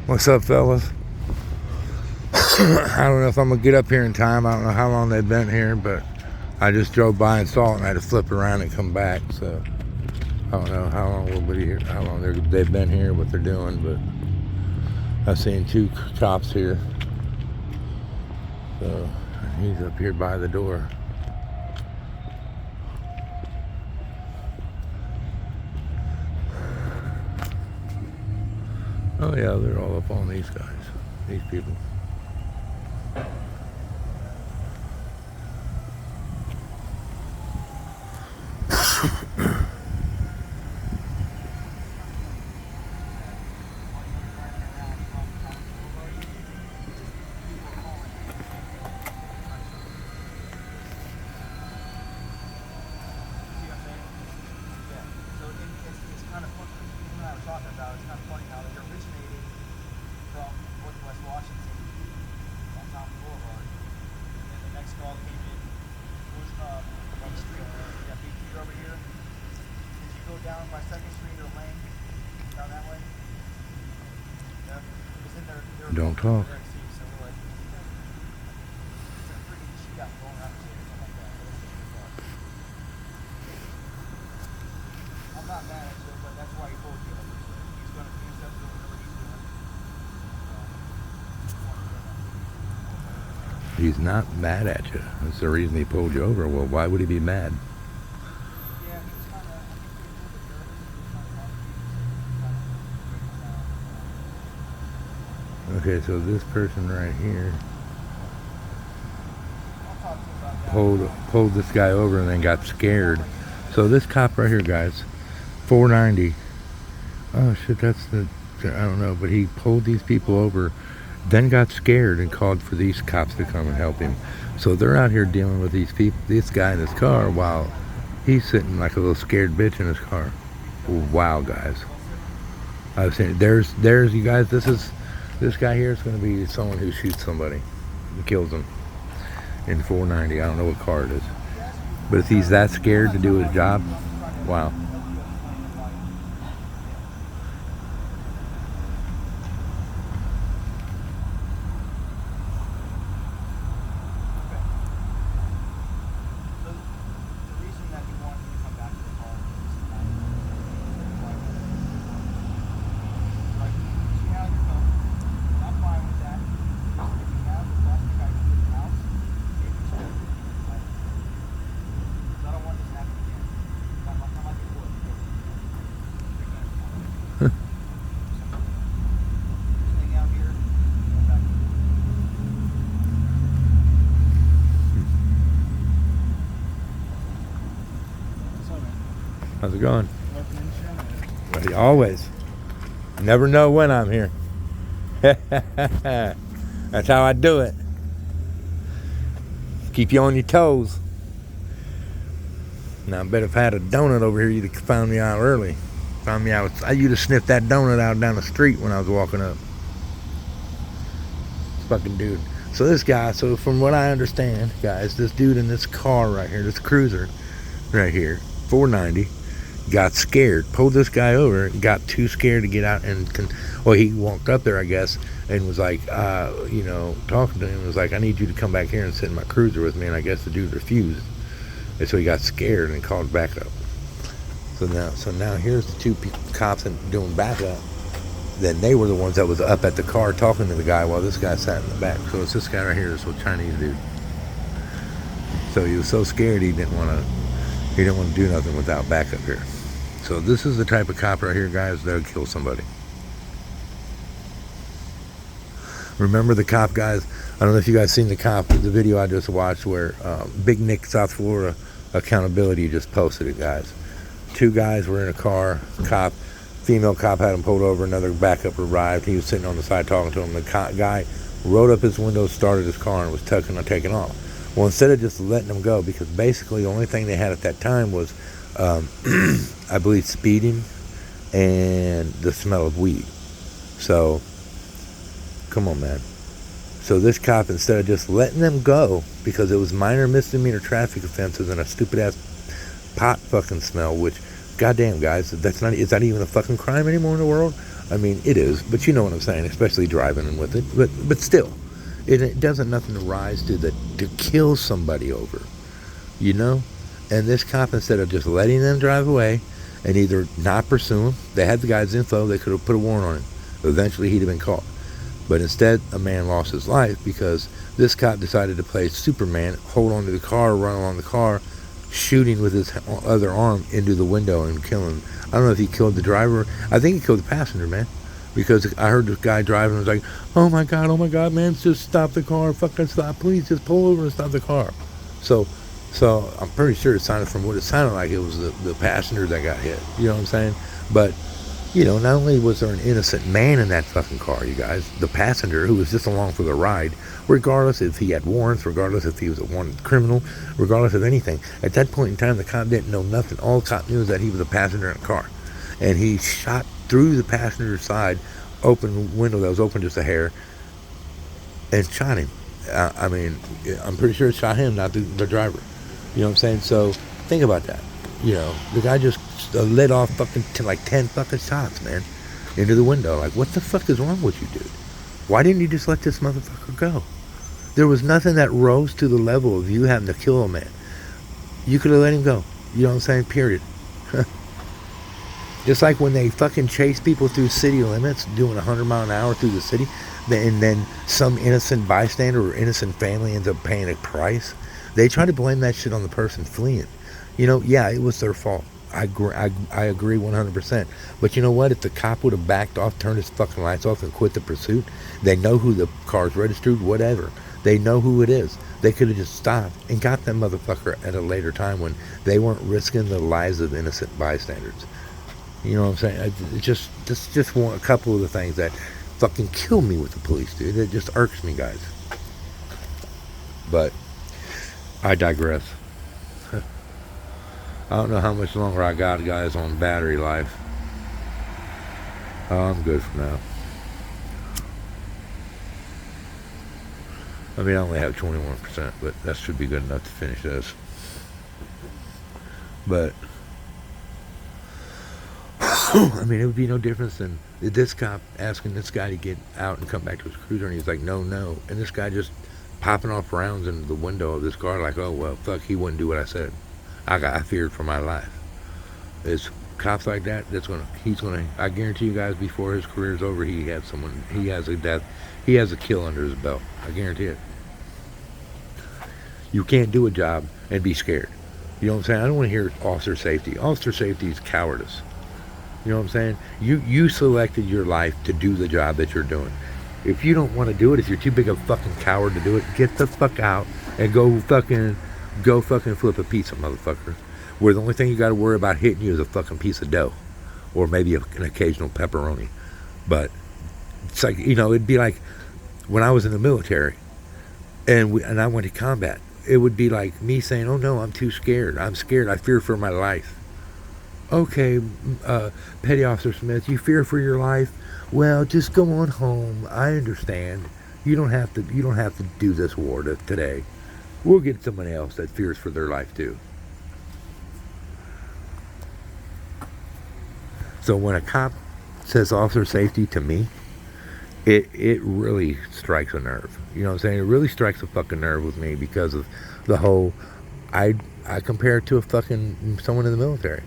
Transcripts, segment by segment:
What's up, fellas? I don't know if I'm gonna get up here in time. I don't know how long they've been here, but I just drove by and saw it, and I had to flip around and come back. So I don't know how long we'll be here, how long they've been here, what they're doing. But I've seen two cops here. So he's up here by the door. Oh yeah, they're all up on these guys, these people. Down by 2nd Street or Lane, down that way. Yeah. Don't talk. I'm not mad at you, but that's why he told you. He's going to finish up doing whatever he's doing. He's not mad at you. That's the reason he pulled you over. Well, why would he be mad? Okay, so this person right here pulled this guy over and then got scared. So this cop right here, guys, 490. Oh shit, that's the, I don't know, but he pulled these people over, then got scared and called for these cops to come and help him. So they're out here dealing with these people, this guy in his car, while he's sitting like a little scared bitch in his car. Wow, guys. I was saying, there's you guys. This guy here is going to be someone who shoots somebody and kills them in 490. I don't know what car it is. But if he's that scared to do his job, wow. How's it going? Always. Never know when I'm here. That's how I do it. Keep you on your toes. Now I bet if I had a donut over here, you'd have found me out early. Found me out. You'd have sniffed that donut out down the street when I was walking up. Fucking dude. So this guy, so from what I understand, guys, this dude in this car right here, this cruiser right here, 490, got scared, pulled this guy over, got too scared to get out, and well, he walked up there, I guess, and was like, talking to him, was like, I need you to come back here and sit in my cruiser with me, and I guess the dude refused, and so he got scared and called backup. So now here's the two cops doing backup. Then they were the ones that was up at the car talking to the guy while this guy sat in the back. So it's this guy right here, this little Chinese dude. So he was so scared he didn't want to do nothing without backup here. So this is the type of cop right here, guys, that'll kill somebody. Remember the cop, guys? I don't know if you guys seen the video I just watched where Big Nick, South Florida Accountability just posted it, guys. Two guys were in a car, female cop had him pulled over, another backup arrived. He was sitting on the side talking to him. The guy rolled up his window, started his car, and was taking off. Well, instead of just letting him go, because basically the only thing they had at that time was, I believe, speeding and the smell of weed. So, come on, man. So this cop, instead of just letting them go, because it was minor misdemeanor traffic offenses and a stupid-ass pot fucking smell, which, goddamn, guys, is that even a fucking crime anymore in the world? I mean, it is, but you know what I'm saying, especially driving with it. But still, it doesn't nothing to rise to kill somebody over, you know. And this cop, instead of just letting them drive away and either not pursue him, they had the guy's info, they could have put a warrant on him. Eventually, he'd have been caught. But instead, a man lost his life because this cop decided to play Superman, hold onto the car, run along the car, shooting with his other arm into the window and killing. I don't know if he killed the driver. I think he killed the passenger, man. Because I heard this guy driving and was like, oh my God, man, just stop the car. Fucking stop. Please just pull over and stop the car. So I'm pretty sure it sounded, from what it sounded like, it was the passenger that got hit. You know what I'm saying? But, you know, not only was there an innocent man in that fucking car, you guys, the passenger who was just along for the ride, regardless if he had warrants, regardless if he was a wanted criminal, regardless of anything. At that point in time, the cop didn't know nothing. All the cop knew was that he was a passenger in a car. And he shot through the passenger side, open window that was open just a hair, and shot him. I mean, I'm pretty sure it shot him, not the driver. You know what I'm saying? So think about that. You know, the guy just let off fucking like 10 fucking shots, man, into the window. Like, what the fuck is wrong with you, dude? Why didn't you just let this motherfucker go? There was nothing that rose to the level of you having to kill a man. You could have let him go. You know what I'm saying? Period. Just like when they fucking chase people through city limits, doing 100 mile an hour through the city, and then some innocent bystander or innocent family ends up paying a price. They try to blame that shit on the person fleeing. You know, yeah, it was their fault. I agree 100%. But you know what? If the cop would have backed off, turned his fucking lights off, and quit the pursuit, they know who the car's registered, whatever. They know who it is. They could have just stopped and got that motherfucker at a later time when they weren't risking the lives of innocent bystanders. You know what I'm saying? It's just a couple of the things that fucking kill me with the police, dude. It just irks me, guys. But I digress. I don't know how much longer I got, guys, on battery life. Oh, I'm good for now. I mean, I only have 21%, but that should be good enough to finish this. But I mean, it would be no difference than this cop asking this guy to get out and come back to his cruiser, and he's like, no. And this guy just popping off rounds into the window of this car like, oh, well, fuck, he wouldn't do what I said. I feared for my life. It's cops like that, I guarantee you guys, before his career's over, he has a kill under his belt. I guarantee it. You can't do a job and be scared. You know what I'm saying? I don't want to hear officer safety. Officer safety is cowardice. You know what I'm saying? You selected your life to do the job that you're doing. If you don't want to do it, if you're too big of a fucking coward to do it, get the fuck out and go fucking flip a pizza, motherfucker. Where the only thing you got to worry about hitting you is a fucking piece of dough, or maybe an occasional pepperoni. But it's like, you know, it'd be like when I was in the military and I went to combat. It would be like me saying, "Oh no, I'm too scared. I'm scared. I fear for my life." Okay, Petty Officer Smith, you fear for your life? Well, just go on home. I understand. You don't have to do this war today. We'll get someone else that fears for their life too. So when a cop says officer safety to me, it really strikes a nerve. You know what I'm saying? It really strikes a fucking nerve with me because of the whole, I compare it to a fucking someone in the military.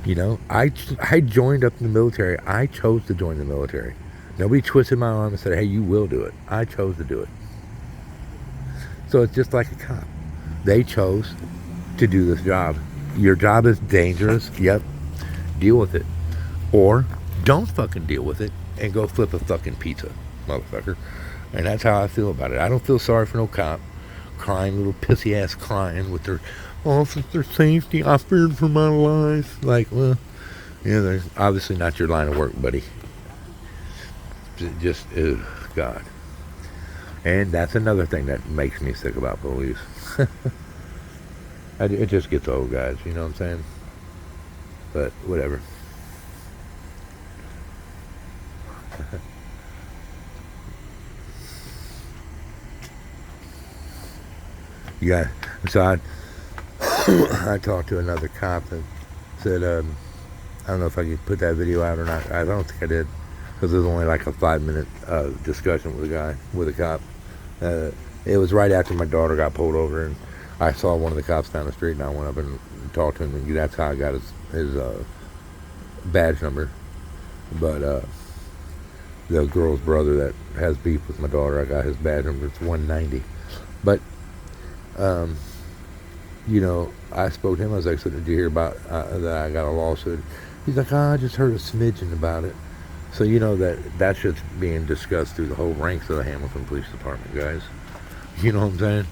You know, I joined up in the military. I chose to join the military. Nobody twisted my arm and said, hey, you will do it. I chose to do it. So it's just like a cop. They chose to do this job. Your job is dangerous. Yep. Deal with it. Or don't fucking deal with it and go flip a fucking pizza, motherfucker. And that's how I feel about it. I don't feel sorry for no cop crying, little pissy ass crying with their officer safety. I feared for my life. Like, well, yeah, they're obviously not your line of work, buddy. Just, God. And that's another thing that makes me sick about police. It just gets old, guys. You know what I'm saying? But whatever. Yeah. So I talked to another cop and said, I don't know if I could put that video out or not. I don't think I did. because it was only like a 5-minute discussion with a cop. Uh, it was right after my daughter got pulled over, and I saw one of the cops down the street, and I went up and talked to him, and that's how I got his badge number. But the girl's brother that has beef with my daughter, I got his badge number. It's 190. But you know, I spoke to him. I was like, "So did you hear about that I got a lawsuit?" He's like, "Oh, I just heard a smidgen about it." So you know that shit's being discussed through the whole ranks of the Hamilton Police Department, guys. You know what I'm saying?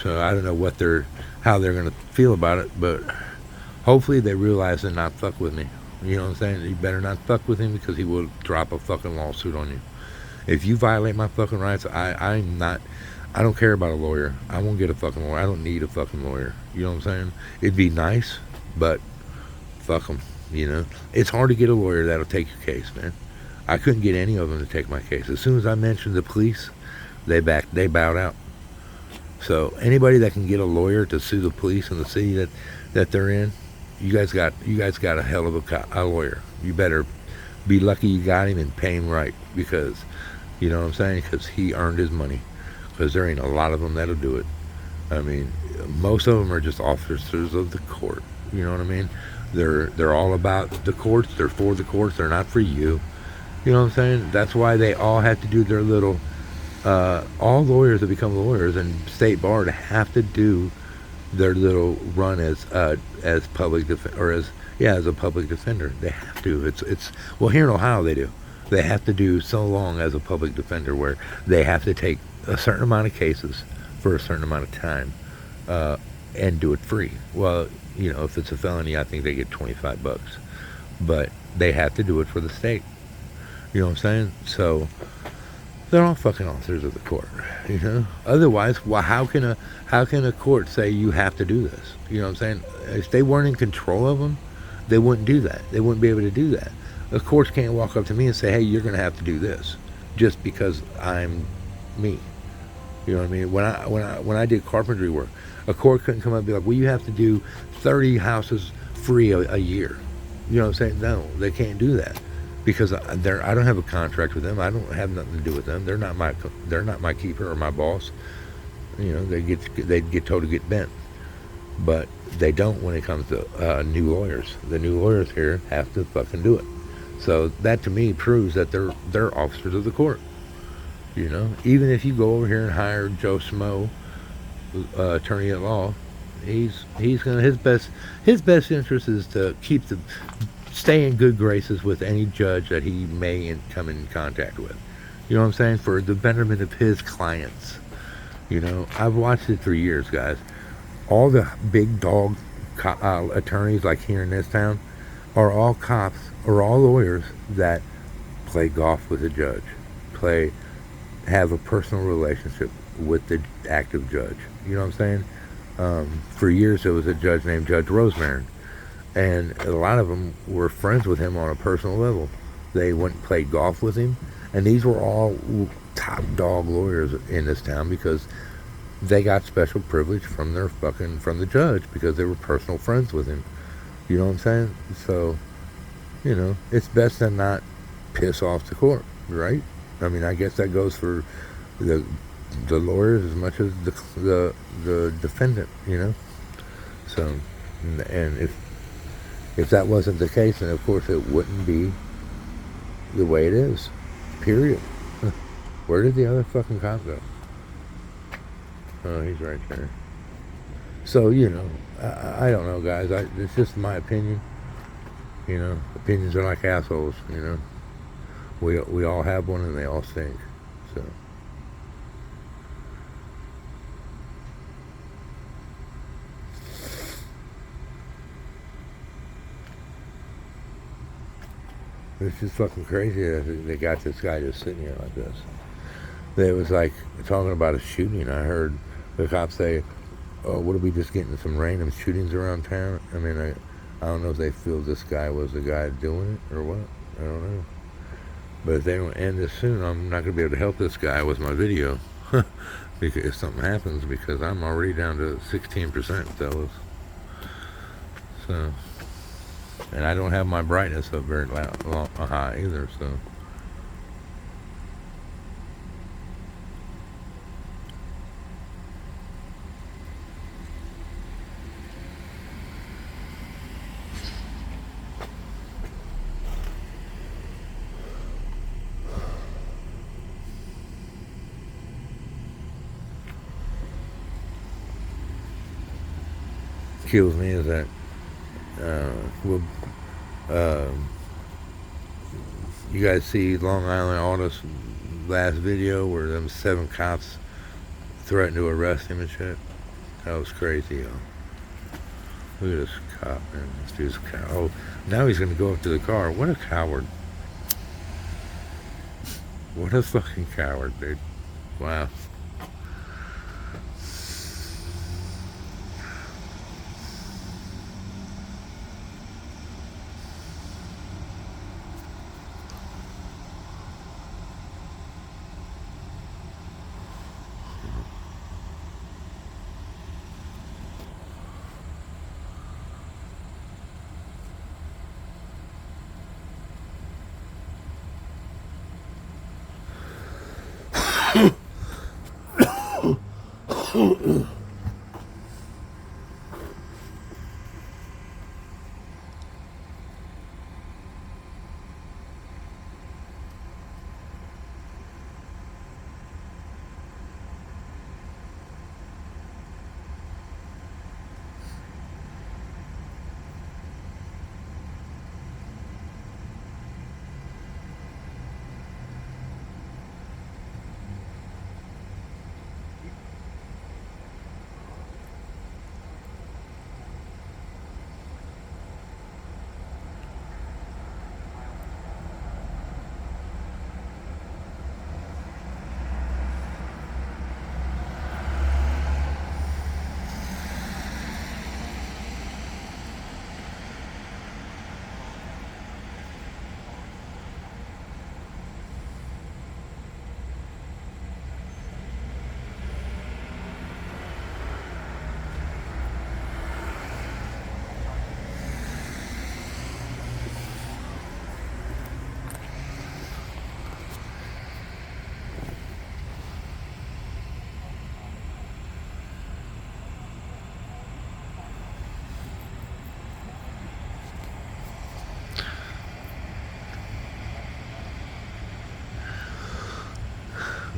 So I don't know how they're gonna feel about it, but hopefully they realize and not fuck with me. You know what I'm saying? You better not fuck with him, because he will drop a fucking lawsuit on you. If you violate my fucking rights, I don't care about a lawyer. I won't get a fucking lawyer. I don't need a fucking lawyer. You know what I'm saying? It'd be nice, but fuck them. You know, it's hard to get a lawyer that'll take your case, man. I couldn't get any of them to take my case. As soon as I mentioned the police, they bowed out. So anybody that can get a lawyer to sue the police in the city that they're in, you guys got a hell of a lawyer. You better be lucky you got him and pay him right, because you know what I'm saying? Because he earned his money. Because there ain't a lot of them that'll do it. I mean, most of them are just officers of the court. You know what I mean? They're all about the courts. They're for the courts. They're not for you. You know what I'm saying? That's why they all have to do their little. All lawyers that become lawyers and state bar have to do their little run as public or as a public defender. They have to. It's well, here in Ohio they do. They have to do so long as a public defender, where they have to take a certain amount of cases for a certain amount of time and do it free. Well, you know, if it's a felony, I think they get $25, but they have to do it for the state. You know what I'm saying? So they're all fucking officers of the court. You know. Otherwise, well, how can a court say you have to do this? You know what I'm saying? If they weren't in control of them, they wouldn't do that. They wouldn't be able to do that. The courts can't walk up to me and say, "Hey, you're going to have to do this," just because I'm me. You know what I mean? When I did carpentry work, a court couldn't come up and be like, "Well, you have to do 30 houses free a year." You know what I'm saying? No, they can't do that, because I don't have a contract with them. I don't have nothing to do with them. They're not my keeper or my boss. You know, they get told to get bent, but they don't when it comes to new lawyers. The new lawyers here have to fucking do it. So that to me proves that they're officers of the court. You know, even if you go over here and hire Joe Smo, attorney at law, he's gonna his best interest is to stay in good graces with any judge that he may come in contact with. You know what I'm saying? For the betterment of his clients. You know, I've watched it for years, guys. All the big dog attorneys like here in this town are all cops or all lawyers that play golf with a judge, have a personal relationship with the active judge. You know what I'm saying? For years there was a judge named Judge Rosemary, and a lot of them were friends with him on a personal level. They went and played golf with him, and these were all top dog lawyers in this town, because they got special privilege from the judge, because they were personal friends with him. You know what I'm saying? So, you know, it's best to not piss off the court, right? I mean, I guess that goes for the lawyers as much as the defendant, you know. So, and if that wasn't the case, then of course it wouldn't be the way it is. Period. Where did the other fucking cop go? Oh, he's right there. So, you know, I don't know, guys. It's just my opinion. You know, opinions are like assholes, you know. We all have one, and they all stink. So. It's just fucking crazy that they got this guy just sitting here like this. They was like talking about a shooting. I heard the cops say, "Oh, what are we just getting some random shootings around town?" I mean, I don't know if they feel this guy was the guy doing it or what. I don't know. But if they don't end this soon, I'm not going to be able to help this guy with my video. Because if something happens, because I'm already down to 16%, fellas. So, and I don't have my brightness up very high either, so kills me is that well, you guys see Long Island Auto's last video where them 7 cops threatened to arrest him and shit? That was crazy, yo. Look at this cop, man. This dude's a coward. Oh, now he's gonna go up to the car. What a coward. What a fucking coward, dude. Wow.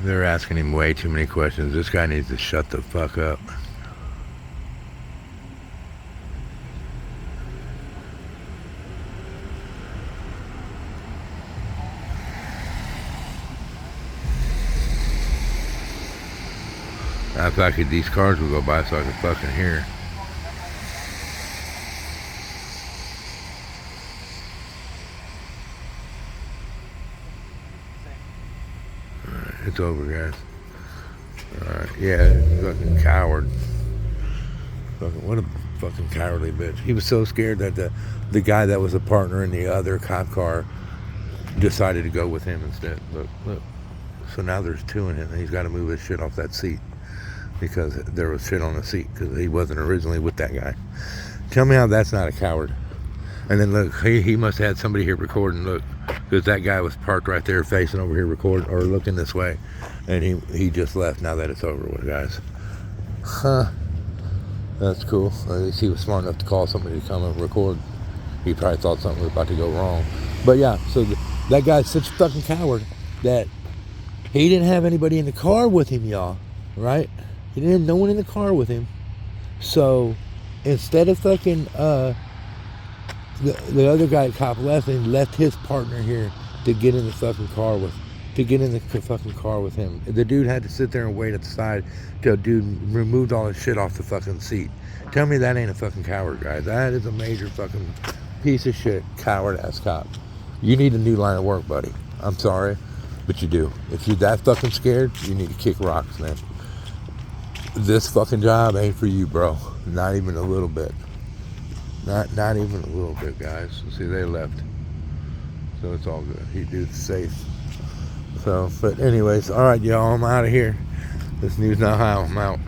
They're asking him way too many questions. This guy needs to shut the fuck up. If I could, these cars would go by so I could fucking hear. It's over, guys. Yeah, fucking coward. Fucking, what a fucking cowardly bitch. He was so scared that the guy that was a partner in the other cop car decided to go with him instead. Look. So now there's 2 in him, and he's got to move his shit off that seat because there was shit on the seat because he wasn't originally with that guy. Tell me how that's not a coward. And then look, he must have had somebody here recording. Look, because that guy was parked right there facing over here recording or looking this way, and he just left now that it's over with, guys. Huh. That's cool. At least he was smart enough to call somebody to come and record. He probably thought something was about to go wrong. But yeah, so that guy's such a fucking coward that he didn't have anybody in the car with him, y'all. Right? He didn't have no one in the car with him. So instead of fucking the other guy cop left and left his partner here to get in the fucking car with him. The dude had to sit there and wait at the side till dude removed all his shit off the fucking seat. Tell me that ain't a fucking coward, guy. That is a major fucking piece of shit coward ass cop. You need a new line of work, buddy. I'm sorry, but you do. If you're that fucking scared, you need to kick rocks, man. This fucking job ain't for you, bro. Not even a little bit. Not even a little bit, guys. See, they left. So it's all good. He dude's safe. So, but anyways, all right, y'all. I'm out of here. This news now how I'm out.